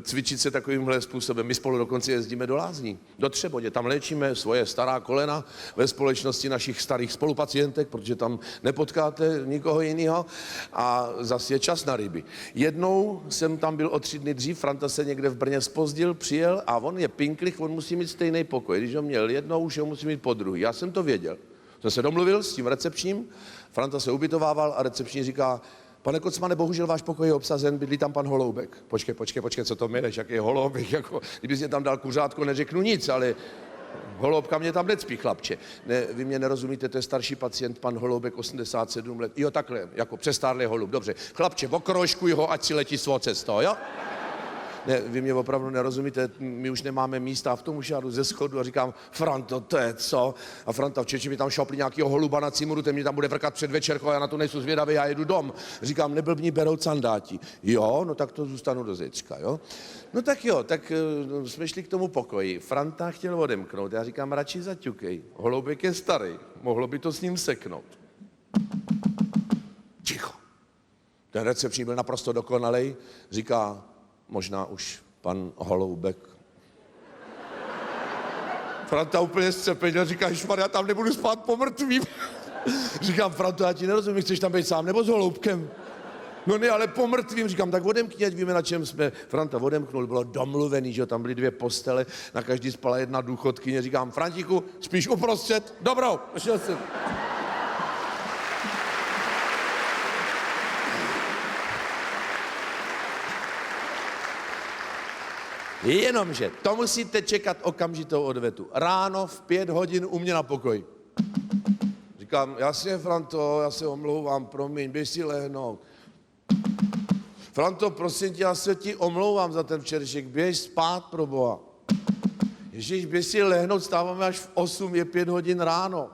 Cvičit se takovýmhle způsobem. My spolu dokonce jezdíme do Lázní, do Třeboně, tam léčíme svoje stará kolena ve společnosti našich starých spolupacientek, protože tam nepotkáte nikoho jiného a zase je čas na ryby. Jednou jsem tam byl o 3 dny dřív, Franta se někde v Brně zpozdil, přijel a on je pinklich, on musí mít stejný pokoj. Když ho měl jednou, už ho musí mít po druhý. Já jsem to věděl. Jsem se domluvil s tím recepčním, Franta se ubytovával a recepční říká, pane Kocmane, bohužel váš pokoj je obsazen, bydlí tam pan Holoubek. Počkej, co to mileš, jaký Holoubek, jako, kdybys mě tam dal kuřátko, neřeknu nic, ale Holoubka mě tam necpí, chlapče. Ne, vy mě nerozumíte, to je starší pacient, pan Holoubek, 87 let. Jo, takhle, jako přestárlý holub, dobře. Chlapče, okrožkuj ho, ať si letí svou cestou, jo? Ne, vy mě opravdu nerozumíte, my už nemáme místa a v tom už já jdu ze schodu a říkám, Franto, to je co? A Franta v Čeči mi tam šoupli nějakýho holuba na cimru, ten mě tam bude vrkat před večerkou, já na to nejsou zvědavý, já jedu dom. Říkám, neblbni, berou candáti. Jo, no tak to zůstanu do zítřka, jo? No tak jo, tak jsme šli k tomu pokoji. Franta chtěl odemknout, já říkám, radši zaťukej. Holoubek je starý, mohlo by to s ním seknout. Ticho. Ten recepční byl naprosto dokonalej, říká, možná už pan Holoubek. Franta úplně zcepeně říká, ježmar, já tam nebudu spát po mrtvým. Říkám, Franto, já ti nerozumím, chceš tam být sám nebo s Holoubkem? No ne, ale po mrtvým, říkám, tak odemkni, ať víme, na čem jsme. Franta odemknul, bylo domluvený, že tam byly 2 postele, na každý spala 1 důchodkyně. Říkám, Frantíku, spíš uprostřed? Dobrou, šel jsem. Jenomže to musíte čekat okamžitou odvetu. Ráno v 5 hodin u mě na pokoji. Říkám, jasně, Franto, já se omlouvám, promiň, běž si lehnout. Franto, prosím tě, já se ti omlouvám za ten včerejšek, běž spát, pro Boha. Ježíš, běž si lehnout, stáváme až v 8, je 5 hodin ráno.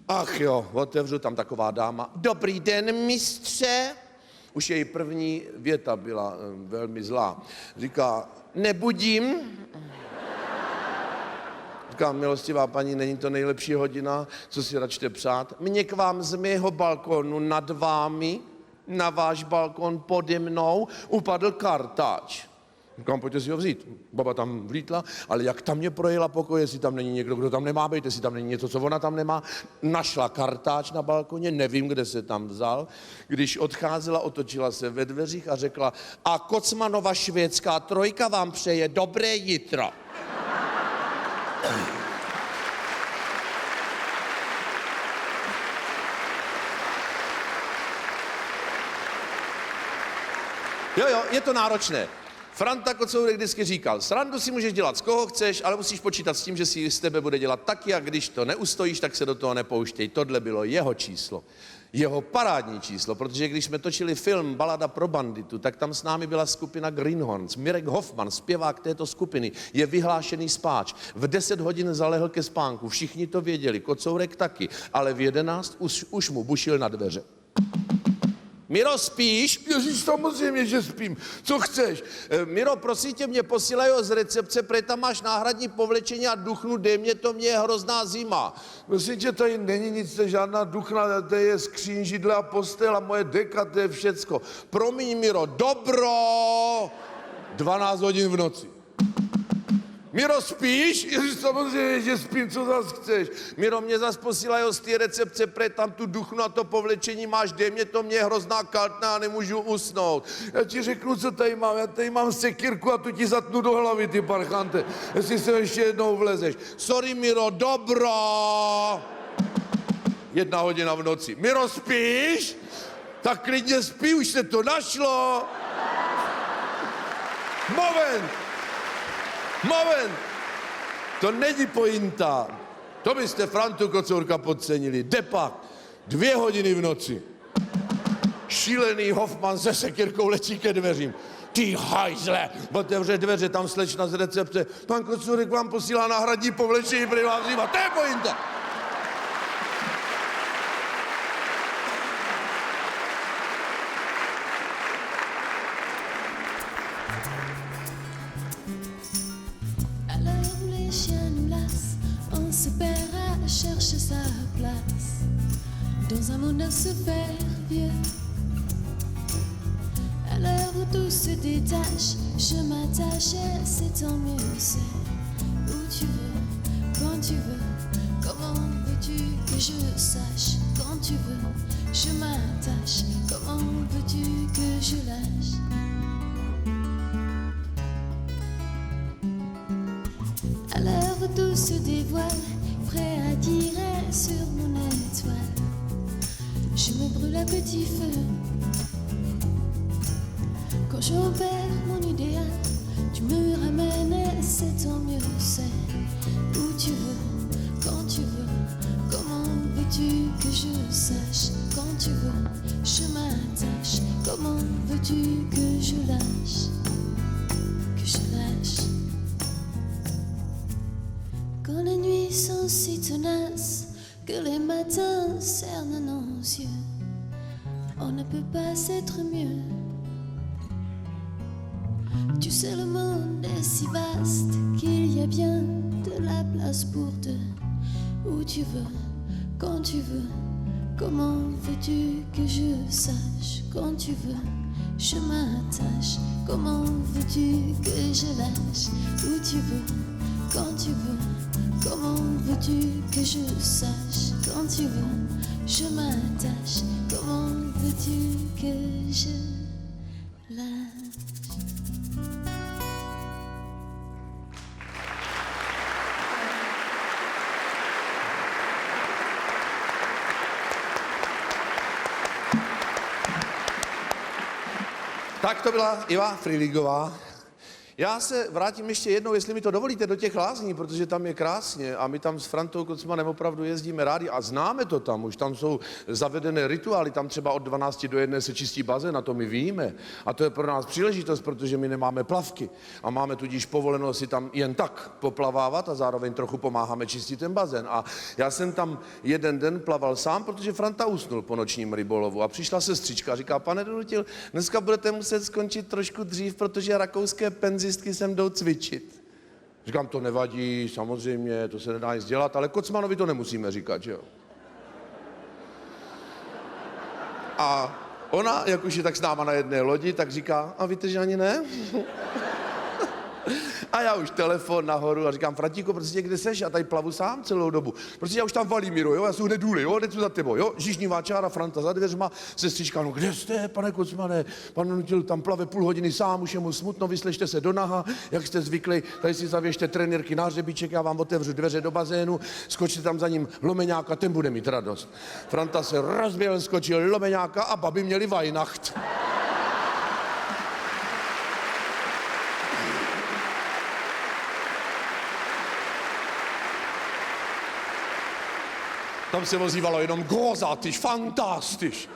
Ach jo, otevřu, tam taková dáma. Dobrý den, mistře. Už její první věta byla velmi zlá. Říká, nebudím. Říkám, milostivá paní, není to nejlepší hodina, co si račte přát. Mně k vám z mého balkonu nad vámi, na váš balkon pode mnou, upadl kartáč. Říkám, pojďte si ho vzít. Baba tam vlítla, ale jak tam mě projela pokoj, jestli tam není někdo, kdo tam nemá být, jestli tam není něco, co ona tam nemá. Našla kartáč na balkoně, nevím, kde se tam vzal. Když odcházela, otočila se ve dveřích a řekla, a Kocmanova švédská trojka vám přeje dobré jitro. Jo, je to náročné. Franta Kocourek vždycky říkal, srandu si můžeš dělat z koho chceš, ale musíš počítat s tím, že si z tebe bude dělat taky a když to neustojíš, tak se do toho nepouštěj. Tohle bylo jeho číslo, jeho parádní číslo, protože když jsme točili film Balada pro banditu, tak tam s námi byla skupina Greenhorns. Mirek Hoffman, zpěvák této skupiny, je vyhlášený spáč. V 10 hodin zalehl ke spánku, všichni to věděli, Kocourek taky, ale v 11 už mu bušil na dveře. Miro, spíš? Ježíš, samozřejmě, že spím. Co chceš? Miro, prosím tě, mě posílají z recepce, protože tam máš náhradní povlečení a duchnu, dej mě to, mě je hrozná zima. Prosím tě, tady není nic, to je žádná duchna, to je skříň, židle a postel a moje deka, to je všecko. Promiň, Miro, dobro! 12 hodin v noci. Miro, spíš? Ježíš, samozřejmě, že spím, co zase chceš? Miro, mě zas posílají z té recepce, protože tam tu duchnu a to povlečení máš, dej mě to, mě je hrozná kaltna a nemůžu usnout. Já ti řeknu, co tady mám. Já tady mám sekírku a tu ti zatnu do hlavy, ty parchante. Jestli se ještě jednou vlezeš. Sorry, Miro, dobro! 1 hodina v noci. Miro, spíš? Tak klidně spí, už se to našlo. Moment! To není pointa. To byste Frantu Kocourka podcenili. Depak, 2 hodiny v noci. Šílený Hoffman se sekírkou letí ke dveřím. Ty hajzle! Otevře dveře, tam slečna z recepce. Pan Kocourek vám posílá náhradní povlečení, prý vám zima. To je pointa! Cherche sa place dans un monde à se faire vieux. À l'heure où tout se détache, je m'attache et c'est tant mieux. C'est où tu veux, quand tu veux. Comment veux-tu que je sache quand tu veux? Je m'attache. Comment veux-tu que je lâche? À l'heure où tout se dévoile, prêt à tirer sur mon étoile, je me brûle à petit feu. Quand j'opère mon idéal, tu me ramènes et c'est tant mieux. C'est où tu veux, quand tu veux. Comment veux-tu que je sache quand tu veux? Je m'attache. Comment veux-tu que je lâche? Que je lâche. Quand les nuits sont si tenaces que les matins cernent nos yeux, on ne peut pas être mieux. Tu sais, le monde est si vaste qu'il y a bien de la place pour deux. Où tu veux, quand tu veux. Comment veux-tu que je sache quand tu veux? Je m'attache. Comment veux-tu que je lâche? Où tu veux, quand tu veux. Comment veux-tu que je sache quand tu veux? Je m'attache. Comment veux-tu que je lâche? Tak to byla Iva Frýligová. Já se vrátím ještě jednou, jestli mi to dovolíte, do těch lázní, protože tam je krásně a my tam s Frantou Kocmanem opravdu jezdíme rádi a známe to tam, už tam jsou zavedené rituály, tam třeba od 12 do 1 se čistí bazén, a to my víme. A to je pro nás příležitost, protože my nemáme plavky a máme tudíž povoleno si tam jen tak poplavávat a zároveň trochu pomáháme čistit ten bazén. A já jsem tam jeden den plaval sám, protože Franta usnul po nočním rybolovu a přišla sestřička a říká, pane Donutil, dneska budete muset skončit trošku dřív, protože rakouské penzistky sem jdou cvičit. Říkám, to nevadí, samozřejmě, to se nedá nic dělat, ale Kocmanovi to nemusíme říkat, že jo. A ona, jak už je tak s náma na jedné lodi, tak říká, a víte, že ani ne? A já už telefon nahoru a říkám, Frantíko, prostě kde seš? Já tady plavu sám celou dobu. Prostě já už tam valím, Miro, jo, já jsem hned důli, jo, jde tu za tebou, jo. Žížnivá čára, Franta za dveřma, sestřička, no kde jste, pane Kocmane? Pan Donutil tam plave půl hodiny sám, už je mu smutno, vyslešte se do naha, jak jste zvyklí, tady si zavěšte trenérky na hřebíček, já vám otevřu dveře do bazénu, skočte tam za ním Lomeňáka, ten bude mít radost. Franta se rozběhl, skočil Lomeňáka a babi měli Weihnacht. Tam se ozývalo jenom großartig, fantastisch,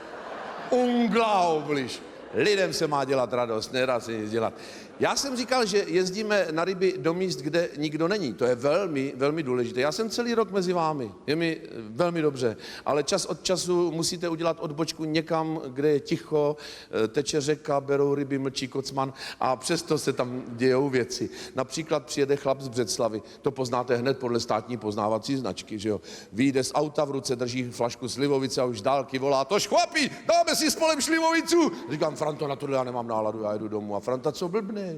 unglaublich. Lidem se má dělat radost, nedá se nic dělat. Já jsem říkal, že jezdíme na ryby do míst, kde nikdo není. To je velmi, velmi důležité. Já jsem celý rok mezi vámi, je mi velmi dobře, ale čas od času musíte udělat odbočku někam, kde je ticho, teče řeka, berou ryby, mlčí Kocman a přesto se tam dějou věci. Například přijede chlap z Břeclavy, to poznáte hned podle státní poznávací značky, že jo. Vyjde z auta, v ruce drží flašku slivovice a už z dálky volá, tož chlapi, dáme si spolem šlivovicu. Říkám, Franto, na tohle já nemám náladu, já jedu domů. A Franta, co blbneš?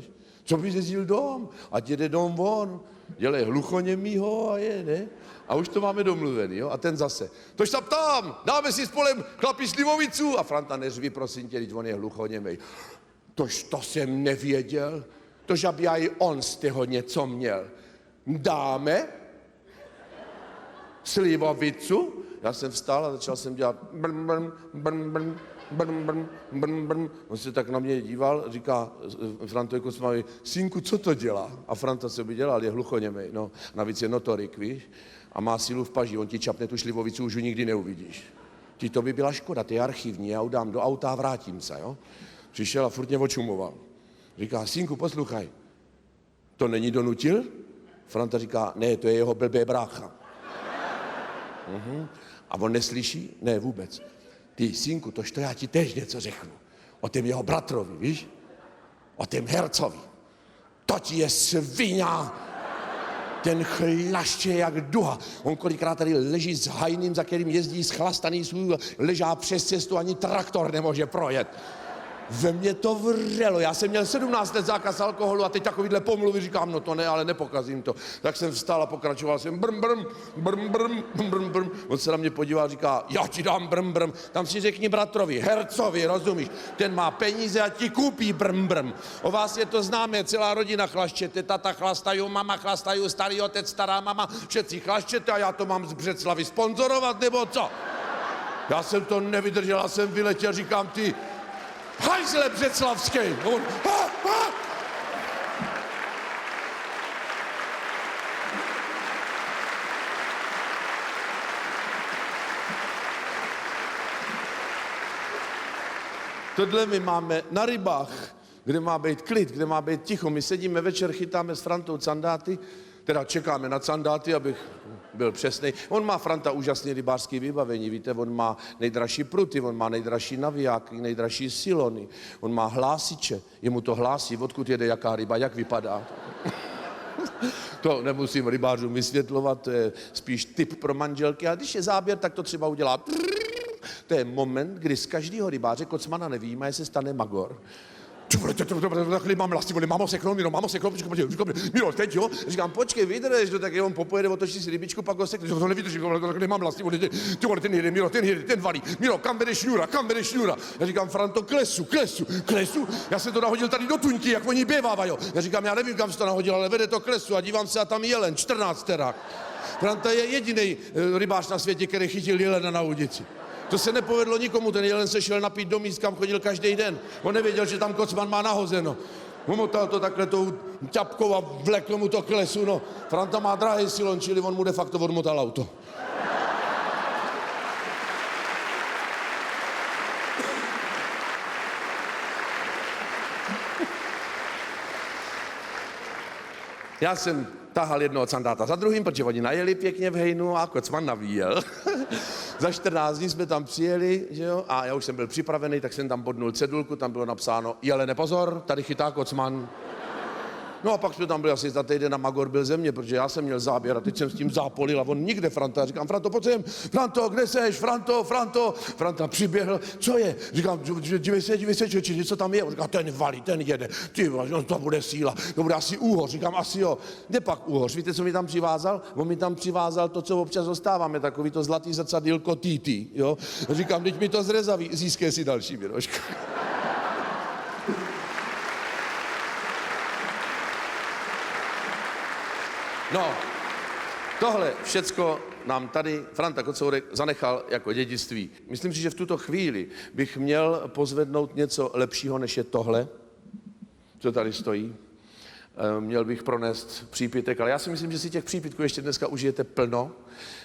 Co bys jezdil dom? Ať jede dom von. Dělej hluchoněmýho a jede. A už to máme domluvený, jo? A ten zase. Tož se ptám, dáme si spolem chlapi šlivovicu. A Franta, neřvi, prosím tě, když on je hluchoněmej. Tož to jsem nevěděl. Tož aby i on z toho něco měl. Dáme slivovicu. Já jsem vstal a začal jsem dělat brn, brn, brn, brn. Brn, brn, brn, brn. On se tak na mě díval, říká Frantovi Kocmanovi, synku, co to dělá? A Franta se by dělal, je hluchoněmej, no. Navíc je notorik, víš? A má sílu v paži, on ti čapne tu šlivovicu, už ji nikdy neuvidíš. Ti to by byla škoda, ty je archivní, já udám do auta a vrátím se, jo? Přišel a furt mě očumoval. Říká, synku, poslouchaj, to není Donutil? Franta říká, ne, to je jeho blbé brácha. A on neslyší? Ne, vůbec. Ty, synku, tož to já ti tež něco řeknu. O tém jeho bratrovi, víš? O tém hercovi. To ti je sviňa. Ten chlaště jak duha. On kolikrát tady leží s hajným, za kterým jezdí schlastaný svůj, ležá přes cestu, ani traktor nemůže projet. Ve mně to vřelo. Já jsem měl 17 let zákaz alkoholu a teď takovýhle pomluvy říkám, no to ne, ale nepokazím to. Tak jsem vstal a pokračoval jsem brm, brm, brm, brm, brm, brm. On se na mě podíval a říká, já ti dám brm, brm. Tam si řekni bratrovi, hercovi, rozumíš? Ten má peníze a ti koupí brm, brm. O vás je to známé, celá rodina chlaštěte, tata chlastají, mama chlastají, starý otec, stará mama, všetci chlaštěte a já to mám z Břeclavy sponzorovat, nebo co? Já jsem to nevydržel a jsem vyletěl, říkám, ty hajzle břeclavský. On, Tohle my máme na rybách, kde má být klid, kde má být ticho. My sedíme večer, chytáme s Frantou candáty, teda čekáme na candáty, abych byl přesnej. On má, Franta, úžasný rybářský vybavení, víte, on má nejdražší pruty, on má nejdražší navijáky, nejdražší silony, on má hlásiče, jemu to hlásí, odkud jede jaká ryba, jak vypadá. To nemusím rybářům vysvětlovat, to je spíš tip pro manželky, a když je záběr, tak to třeba udělá. To je moment, kdy z každého rybáře Kocmana nevyjímaje se stane magor. Takhle mám lasti, mámo seknou, Miro, teď jo, říkám, počkej, vydrž, tak on popojede, otočí si rybičku, pak ho sekne, to nevydrží, takhle mám lasti, ty vole, ten jede, Miro, ten valí, Miro, kam vede šňůra, já říkám, Franto, klesu, já jsem to nahodil tady do tuňky, jak oni běvávají, já říkám, já nevím, kam jsi to nahodil, ale vede to klesu a dívám se a tam jelen, 14 terák. Franta je jediný rybář na světě, který chytil jelena na udici. To se nepovedlo nikomu, ten jelen se šel napít do míst, kam chodil každý den. On nevěděl, že tam Kocman má nahozeno. Omotal to takhle tou ťapkou a vlekl mu to k lesu, no. Franta má drahý silon, čili on mu de facto odmotal auto. Já jsem tahal jednoho candáta za druhým, protože oni najeli pěkně v hejnu a kocman navíjel. Za 14 dní jsme tam přijeli, že jo, a já už jsem byl připravený, tak jsem tam bodnul cedulku, tam bylo napsáno, Jelene, pozor, tady chytá kocman. No a pak jsme tam byli asi za týden a Magor byl ze mě, protože já jsem měl záběr a teď jsem s tím zápolil a on nikde Franta. Říkám, Franto, pojď sem, Franto, kde seš, Franto. Franta přiběhl, co je? Říkám, dívej se, či něco tam je. On říká, ten valí, ten jede, ty, no, to bude síla, to bude asi úhoř. Říkám, asi jo. Kde pak úhoř? Víte, co mi tam přivázal? On mi tam přivázal to, co občas dostáváme, takový to zlatý zrcadýlko Titi, jo. Říkám, teď mi to zrezaví, získej si další věrožka. No, tohle všecko nám tady Franta Kocourek zanechal jako dědictví. Myslím si, že v tuto chvíli bych měl pozvednout něco lepšího, než je tohle, co tady stojí. Měl bych pronést přípitek, ale já si myslím, že si těch přípitků ještě dneska užijete plno,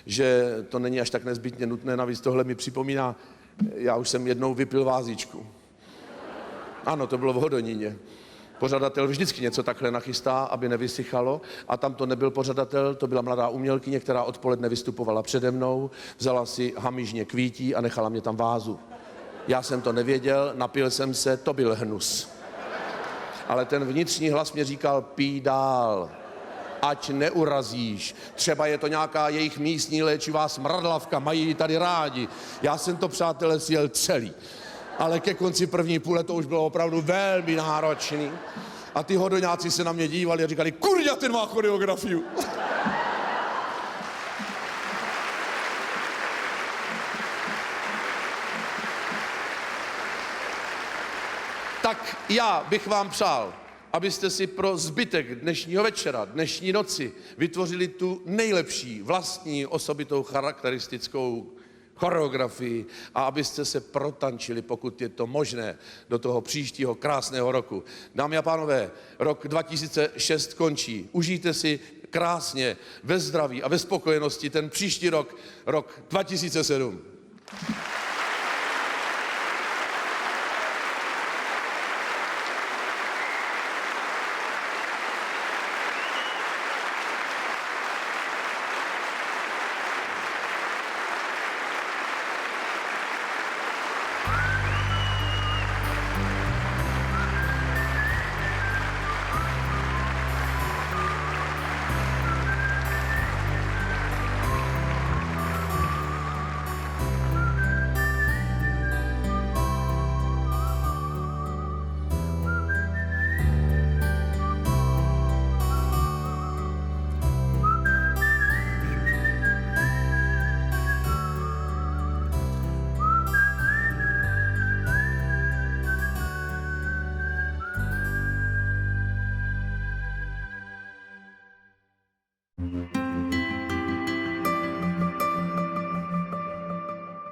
že to není až tak nezbytně nutné. Navíc tohle mi připomíná, já už jsem jednou vypil vázíčku. Ano, to bylo v Hodoníně. Pořadatel vždycky něco takhle nachystá, aby nevysychalo, a tam to nebyl pořadatel, to byla mladá umělkyně, která odpoledne vystupovala přede mnou, vzala si hamižně kvítí a nechala mě tam vázu. Já jsem to nevěděl, napil jsem se, to byl hnus. Ale ten vnitřní hlas mě říkal, pij dál, ať neurazíš, třeba je to nějaká jejich místní léčivá smradlavka, mají ji tady rádi. Já jsem to, přátelé, sjel celý. Ale ke konci první půle to už bylo opravdu velmi náročný. A ty hodoňáci se na mě dívali a říkali, kurňa, ten má choreografiu. Tak já bych vám přál, abyste si pro zbytek dnešního večera, dnešní noci vytvořili tu nejlepší vlastní osobitou charakteristickou choreografii a abyste se protančili, pokud je to možné, do toho příštího krásného roku. Dámy a pánové, rok 2006 končí. Užijte si krásně, ve zdraví a ve spokojenosti ten příští rok, rok 2007.